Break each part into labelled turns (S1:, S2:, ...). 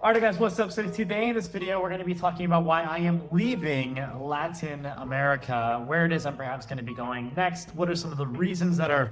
S1: Alright guys, what's up? So today in this video, we're going to be talking about why I am leaving Latin America, where it is I'm perhaps going to be going next, what are some of the reasons that are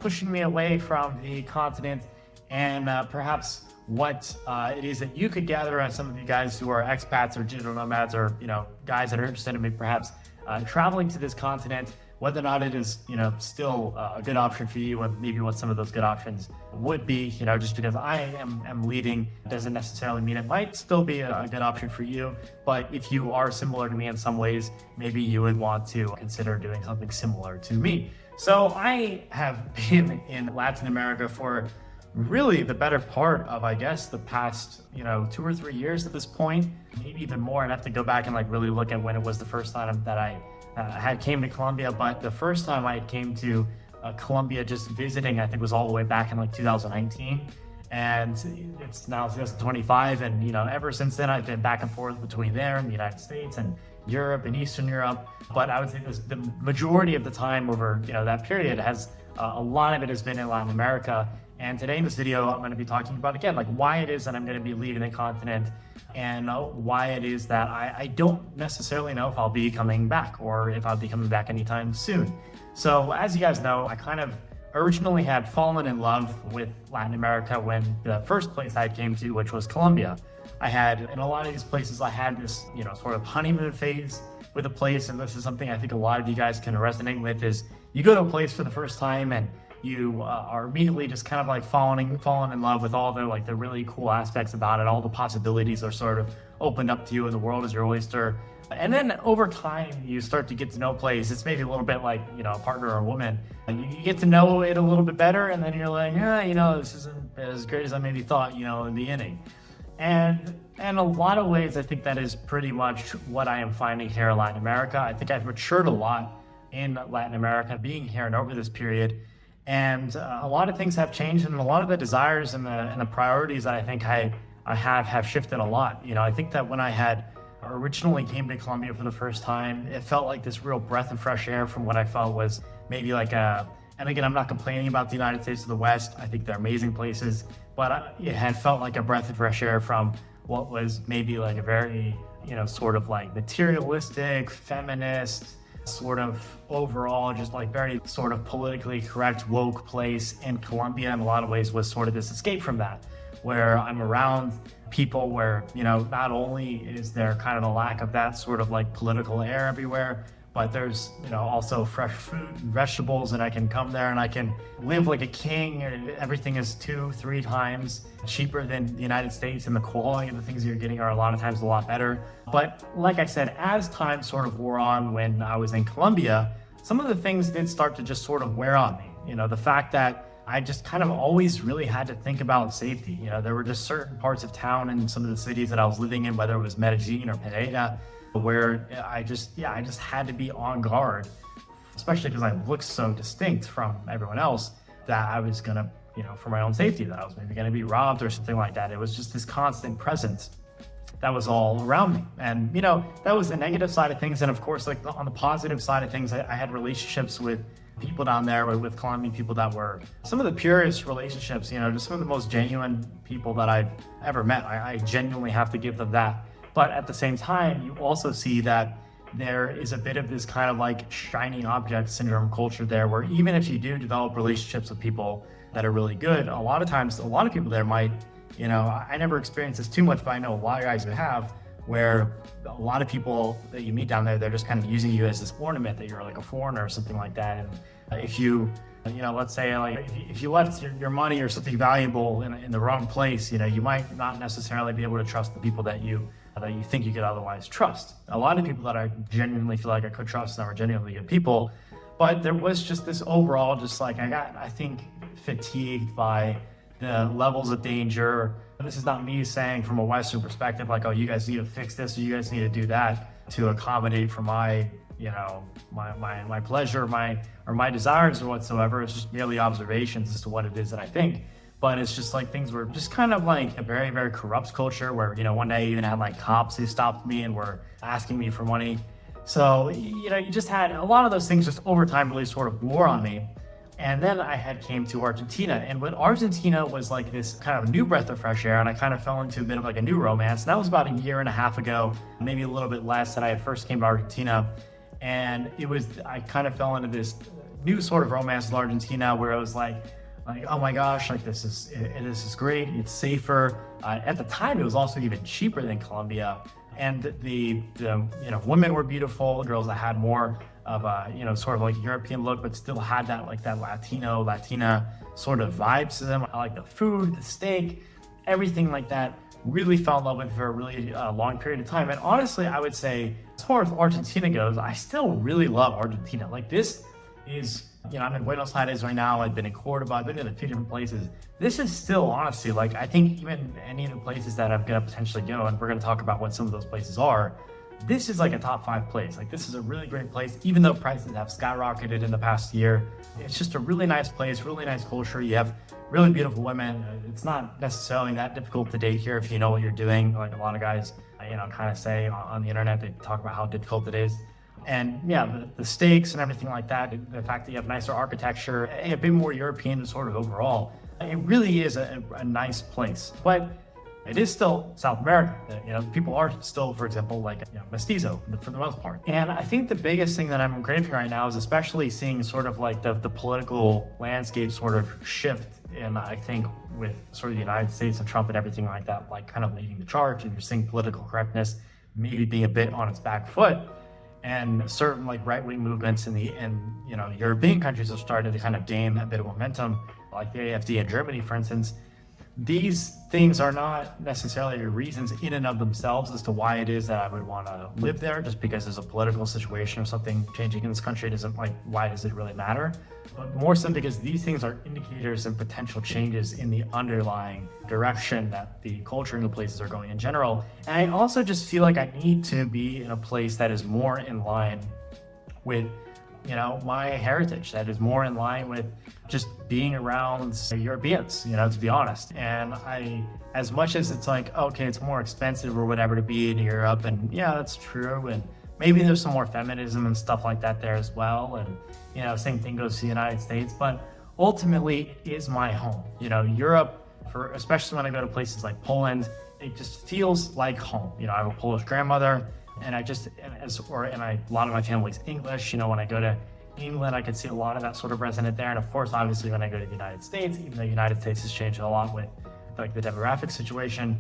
S1: pushing me away from the continent, and perhaps what it is that you could gather as some of you guys who are expats or digital nomads, or guys that are interested in maybe perhaps traveling to this continent, whether or not it is still a good option for you, and maybe what some of those good options would be. Just because I am leaving doesn't necessarily mean it might still be a good option for you. But if you are similar to me in some ways, maybe you would want to consider doing something similar to me. So I have been in Latin America for really the better part of, I guess, the past 2 or 3 years at this point, maybe even more. I'd have to go back and really look at when it was the first time that I had came to Colombia. But the first time I came to Colombia just visiting, I think, was all the way back in 2019, and it's now 2025, and ever since then I've been back and forth between there and the United States and Europe and Eastern Europe. But I would say the majority of the time over that period has a lot of it has been in Latin America. And today in this video, I'm going to be talking about, again, why it is that I'm going to be leaving the continent, and why it is that I don't necessarily know if I'll be coming back or if I'll be coming back anytime soon. So as you guys know, I kind of originally had fallen in love with Latin America when the first place I came to, which was Colombia. I had, in a lot of these places, I had this, sort of honeymoon phase with a place. And this is something I think a lot of you guys can resonate with, is you go to a place for the first time and you are immediately just kind of falling in love with all the really cool aspects about it. All the possibilities are sort of opened up to you, and the world is your oyster. And then over time, you start to get to know a place. It's maybe a little bit like, a partner or a woman. And you get to know it a little bit better, and then you're like, this isn't as great as I maybe thought, in the beginning. And in a lot of ways, I think that is pretty much what I am finding here in Latin America. I think I've matured a lot in Latin America, being here and over this period. And a lot of things have changed, and a lot of the desires and the priorities that I think I have shifted a lot. I think that when I had originally came to Colombia for the first time, it felt like this real breath of fresh air from what I felt was maybe and again, I'm not complaining about the United States or the West. I think they're amazing places, but it had felt like a breath of fresh air from what was maybe a very, sort of materialistic, feminist, sort of overall just very sort of politically correct, woke place. In Colombia in a lot of ways was sort of this escape from that, where I'm around people where not only is there kind of a lack of that sort of political air everywhere, but there's also fresh fruit and vegetables, and I can come there and I can live like a king. Everything is 2-3 times cheaper than the United States, and the quality of the things you're getting are a lot of times a lot better. But like I said, as time sort of wore on when I was in Colombia, some of the things did start to just sort of wear on me. The fact that I just kind of always really had to think about safety. There were just certain parts of town and some of the cities that I was living in, whether it was Medellin or Pereira, where I just had to be on guard, especially because I looked so distinct from everyone else, that I was gonna, for my own safety, that I was maybe gonna be robbed or something like that. It was just this constant presence that was all around me. And that was the negative side of things. And of course, on the positive side of things, I had relationships with people down there, with Colombian people that were some of the purest relationships, just some of the most genuine people that I've ever met. I genuinely have to give them that. But at the same time, you also see that there is a bit of this kind of shiny object syndrome culture there, where even if you do develop relationships with people that are really good, a lot of times, a lot of people there might, I never experienced this too much, but I know a lot of guys who have, where a lot of people that you meet down there, they're just kind of using you as this ornament, that you're a foreigner or something like that. And if you, let's say if you left your money or something valuable in the wrong place, you might not necessarily be able to trust the people that you think you could otherwise trust. A lot of people that I genuinely feel like I could trust them are genuinely good people, but there was just this overall, I think, fatigued by the levels of danger. This is not me saying from a Western perspective, oh, you guys need to fix this or you guys need to do that to accommodate for my my pleasure, my desires or whatsoever. It's just merely observations as to what it is that I think. But it's just things were just kind of a very, very corrupt culture, where, one day I even had cops who stopped me and were asking me for money. So, you just had a lot of those things just over time really sort of wore on me. And then I had came to Argentina, and when Argentina was like this kind of new breath of fresh air, and I kind of fell into a bit of like a new romance. That was about a year and a half ago, maybe a little bit less, that I first came to Argentina. And I kind of fell into this new sort of romance with Argentina, where I was like, oh my gosh, like this is great. It's safer. At the time, it was also even cheaper than Colombia, and the women were beautiful. Girls that had more of a sort of like European look, but still had that Latina sort of vibes to them. I like the food, the steak, everything like that. Really fell in love with it for a really long period of time. And honestly, I would say, as far as Argentina goes, I still really love Argentina. Like this is, I'm in Buenos Aires right now. I've been in Cordoba. I've been in a few different places. This is still, honestly, like I think even any of the places that I'm gonna potentially go, and we're gonna talk about what some of those places are, this is like a top 5 place. Like this is a really great place, even though prices have skyrocketed in the past year. It's just a really nice place, really nice culture. You have really beautiful women. It's not necessarily that difficult to date here if you know what you're doing. Like a lot of guys, kind of say on the internet, they talk about how difficult it is. And yeah, the steaks and everything like that, the fact that you have nicer architecture, a bit more European sort of overall, it really is a nice place. But it is still South America. People are still, for example, like mestizo for the most part. And I think the biggest thing that I'm craving right now is especially seeing sort of like the political landscape sort of shift. And I think with sort of the United States and Trump and everything like that, like kind of leading the charge, and you're seeing political correctness maybe being a bit on its back foot. And certain like right-wing movements in European countries have started to kind of gain a bit of momentum, like the AfD in Germany, for instance. These things are not necessarily reasons in and of themselves as to why it is that I would want to live there. Just because there's a political situation or something changing in this country doesn't, like, why does it really matter? But more so because these things are indicators and potential changes in the underlying direction that the culture and the places are going in general. And I also just feel like I need to be in a place that is more in line with my heritage, that is more in line with just being around Europeans, to be honest. And as much as it's like, okay, it's more expensive or whatever to be in Europe, and yeah, that's true. And maybe there's some more feminism and stuff like that there as well. And, same thing goes to the United States, but ultimately it is my home. Europe, especially when I go to places like Poland, it just feels like home. I have a Polish grandmother, and a lot of my family's English. When I go to England, I can see a lot of that sort of resonant there. And of course, obviously, when I go to the United States, even though the United States has changed a lot with like the demographic situation,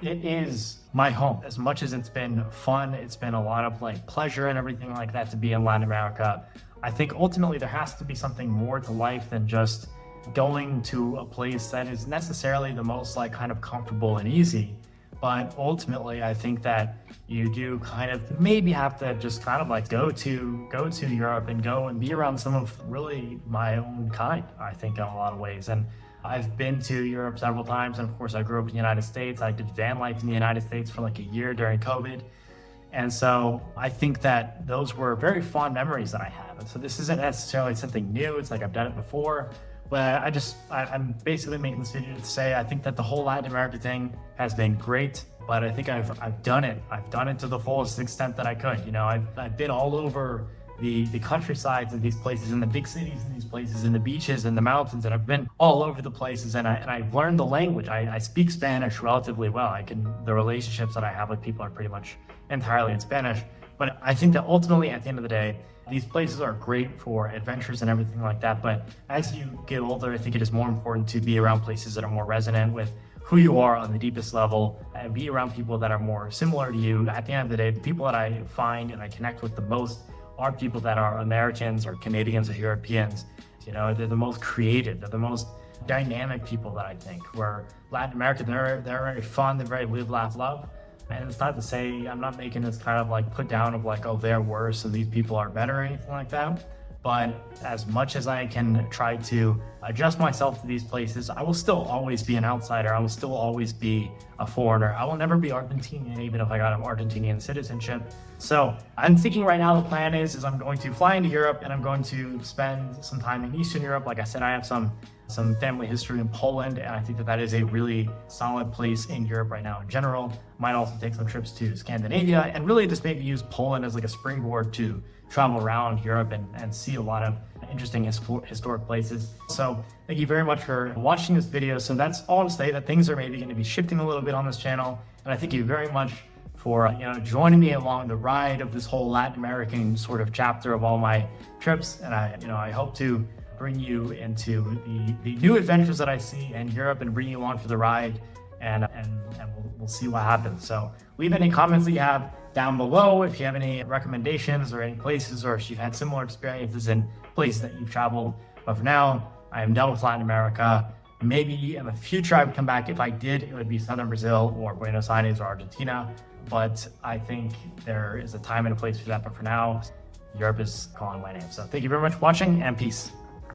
S1: it is my home. As much as it's been fun, it's been a lot of like pleasure and everything like that to be in Latin America. I think ultimately there has to be something more to life than just going to a place that is necessarily the most like kind of comfortable and easy. But ultimately, I think that you do kind of maybe have to just kind of like go to Europe and go and be around some of really my own kind, I think, in a lot of ways. And I've been to Europe several times. And of course, I grew up in the United States. I did van life in the United States for like a year during COVID. And so I think that those were very fond memories that I have. And so this isn't necessarily something new. It's like I've done it before. But I'm basically making this video to say I think that the whole Latin America thing has been great, but I think I've done it. I've done it to the fullest extent that I could. I've been all over the countrysides of these places, and the big cities in these places, and the beaches and the mountains, and I've been all over the places, and I've learned the language. I speak Spanish relatively well. The relationships that I have with people are pretty much entirely in Spanish. But I think that ultimately, at the end of the day, these places are great for adventures and everything like that. But as you get older, I think it is more important to be around places that are more resonant with who you are on the deepest level, and be around people that are more similar to you. At the end of the day, the people that I find and I connect with the most are people that are Americans or Canadians or Europeans. They're the most creative, they're the most dynamic people that I think. Where Latin America, they're very fun, they're very live, laugh, love. And it's not to say, I'm not making this kind of like put down of like, oh, they're worse and these people are better or anything like that. But as much as I can try to adjust myself to these places, I will still always be an outsider. I will still always be a foreigner. I will never be Argentinian, even if I got an Argentinian citizenship. So I'm thinking right now the plan is I'm going to fly into Europe, and I'm going to spend some time in Eastern Europe. Like I said, I have some family history in Poland, and I think that is a really solid place in Europe right now in general. Might also take some trips to Scandinavia, and really just maybe use Poland as like a springboard to travel around Europe and see a lot of interesting historic places. So thank you very much for watching this video. So that's all to say that things are maybe going to be shifting a little bit on this channel. And I thank you very much for joining me along the ride of this whole Latin American sort of chapter of all my trips. And I hope to bring you into the new adventures that I see in Europe and bring you along for the ride. And we'll see what happens. So leave any comments that you have down below if you have any recommendations or any places, or if you've had similar experiences in places that you've traveled. But for now, I am done with Latin America. Maybe in the future I would come back. If I did, it would be southern Brazil or Buenos Aires or Argentina. But I think there is a time and a place for that. But for now, Europe is calling my name. So thank you very much for watching, and peace.